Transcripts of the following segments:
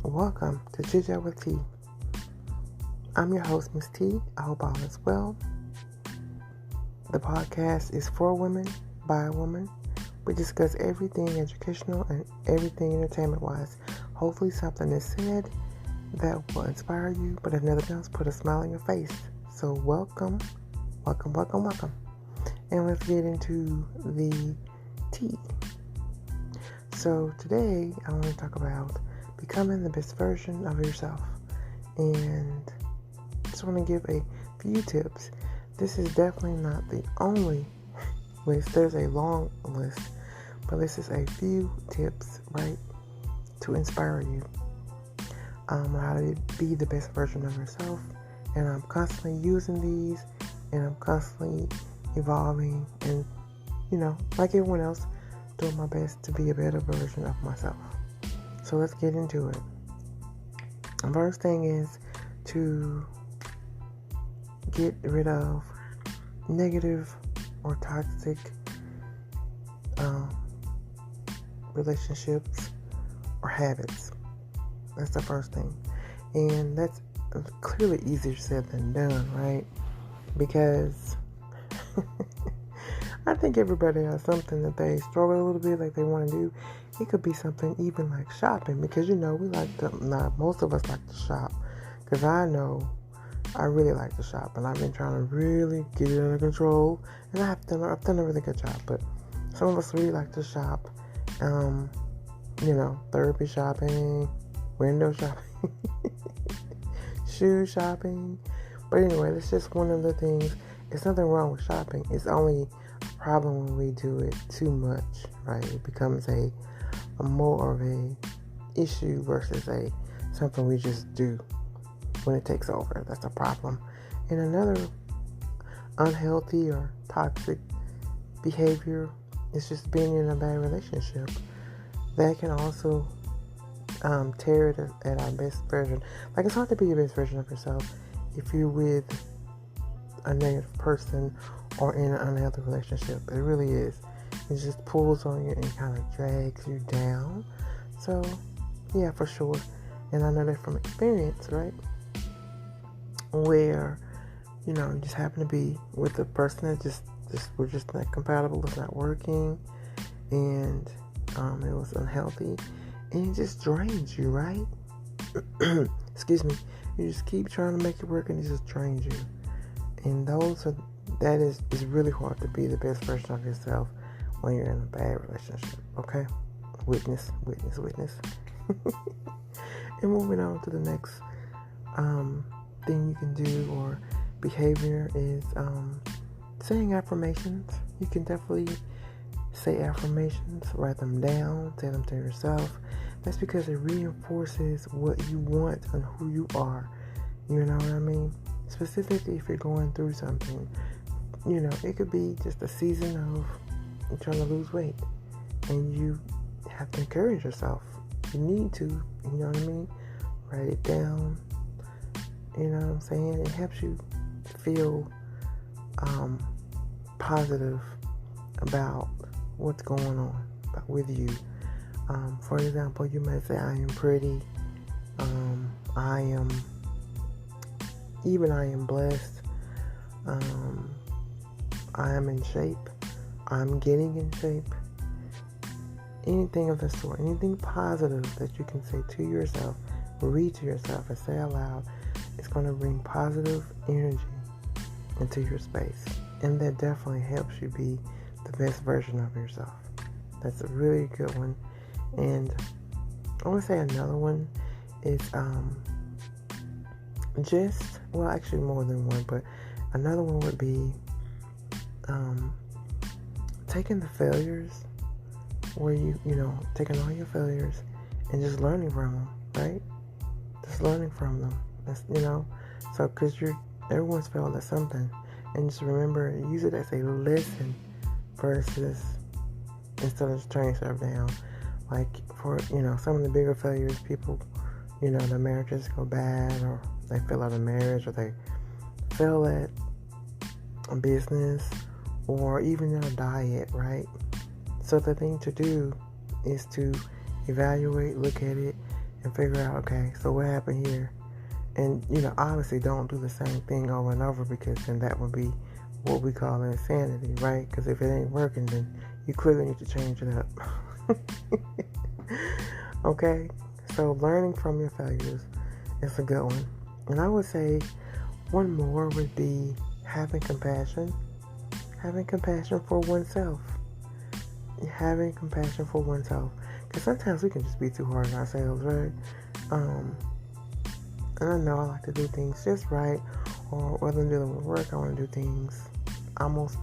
Welcome to Chit with T. I'm your host, Miss T. I hope all is well. The podcast is for women, by a woman. We discuss everything educational and everything entertainment-wise. Hopefully something is said that will inspire you, but if nothing else, put a smile on your face. So welcome. And let's get into the tea. So today I want to talk about becoming the best version of yourself. And I just want to give a few tips. This is definitely not the only list. There's a long list, but this is a few tips, right, to inspire you on how to be the best version of yourself. And I'm constantly using these, and I'm constantly evolving, and like everyone else, doing my best to be a better version of myself. So let's get into it. The first thing is to get rid of negative or toxic relationships or habits. That's the first thing. And that's clearly easier said than done, right? Because I think everybody has something that they struggle a little bit, like they want to do. It could be something even like shopping, because we like to, not most of us like to shop, because I know I really like to shop, and I've been trying to really get it under control, and I've done a really good job. But some of us really like to shop, therapy shopping, window shopping, shoe shopping. But anyway, that's just one of the things. There's nothing wrong with shopping. It's only a problem when we do it too much, right? It becomes a more of a issue versus something we just do when it takes over. That's a problem. And another unhealthy or toxic behavior is just being in a bad relationship. That can also tear it at our best version. Like, it's hard to be your best version of yourself if you're with a negative person or in an unhealthy relationship. It really is. It just pulls on you and kind of drags you down. So, yeah, for sure. And I know that from experience, right? Where, you just happen to be with a person that we're just not compatible, it's not working, and it was unhealthy, and it just drains you, right? Excuse me. You just keep trying to make it work, and it just drains you. And it's really hard to be the best version of yourself when you're in a bad relationship, okay? Witness. And moving on to the next thing you can do or behavior is saying affirmations. You can definitely say affirmations, write them down, say them to yourself. That's because it reinforces what you want and who you are. You know what I mean? Specifically if you're going through something. It could be just a season of trying to lose weight, and you have to encourage yourself. You need to, you know what I mean? Write it down. You know what I'm saying? It helps you feel positive about what's going on with you. For example, you might say, I am pretty. I am blessed. I am in shape. I'm getting in shape. Anything of the sort, anything positive that you can say to yourself, read to yourself and say out loud, it's going to bring positive energy into your space. And that definitely helps you be the best version of yourself. That's a really good one. And I want to say another one is actually more than one, but another one would be taking the failures, where you taking all your failures and just learning from them, right? Just learning from them. That's, so because everyone's failed at something, and just remember, use it as a lesson versus instead of just turning yourself down. Like for some of the bigger failures, people, their marriages go bad, or they fail at a marriage, or they fail at a business, or even in a diet, right? So the thing to do is to evaluate, look at it, and figure out, okay, so what happened here? And, obviously don't do the same thing over and over, because then that would be what we call insanity, right? Because if it ain't working, then you clearly need to change it up. Okay? So learning from your failures is a good one. And I would say one more would be having compassion. Having compassion for oneself. Having compassion for oneself. Because sometimes we can just be too hard on ourselves, right? And I know I like to do things just right, or whether I'm dealing with work, I want to do things I almost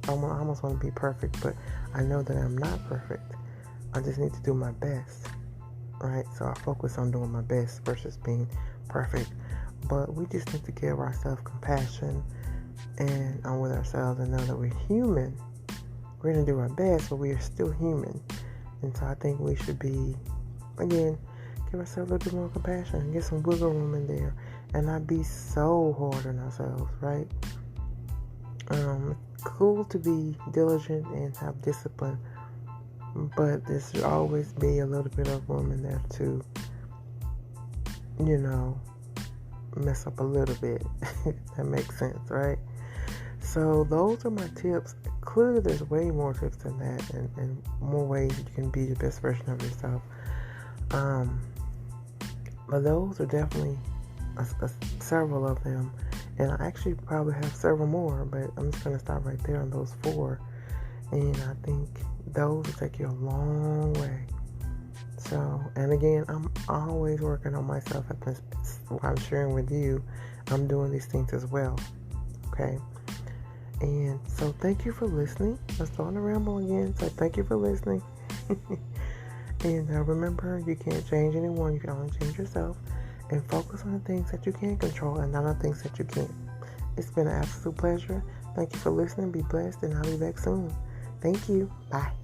want to be perfect, but I know that I'm not perfect. I just need to do my best, right? So I focus on doing my best versus being perfect. But we just need to give ourselves compassion and with ourselves, and know that we're human. We're going to do our best, but we are still human. And so I think we should be, again, give ourselves a little bit more compassion, get some wiggle room in there, and not be so hard on ourselves, right? Cool to be diligent and have discipline, but there should always be a little bit of room in there to, mess up a little bit. That makes sense, right? So those are my tips. Clearly there's way more tips than that, and more ways you can be the best version of yourself. But those are definitely several of them. And I actually probably have several more, but I'm just going to stop right there on those 4. And I think those will take you a long way. So, and again, I'm always working on myself. What I'm sharing with you, I'm doing these things as well. Okay? And so thank you for listening. I'm starting to ramble again, so thank you for listening. And remember, you can't change anyone. You can only change yourself. And focus on the things that you can control and not on things that you can't. It's been an absolute pleasure. Thank you for listening. Be blessed, and I'll be back soon. Thank you. Bye.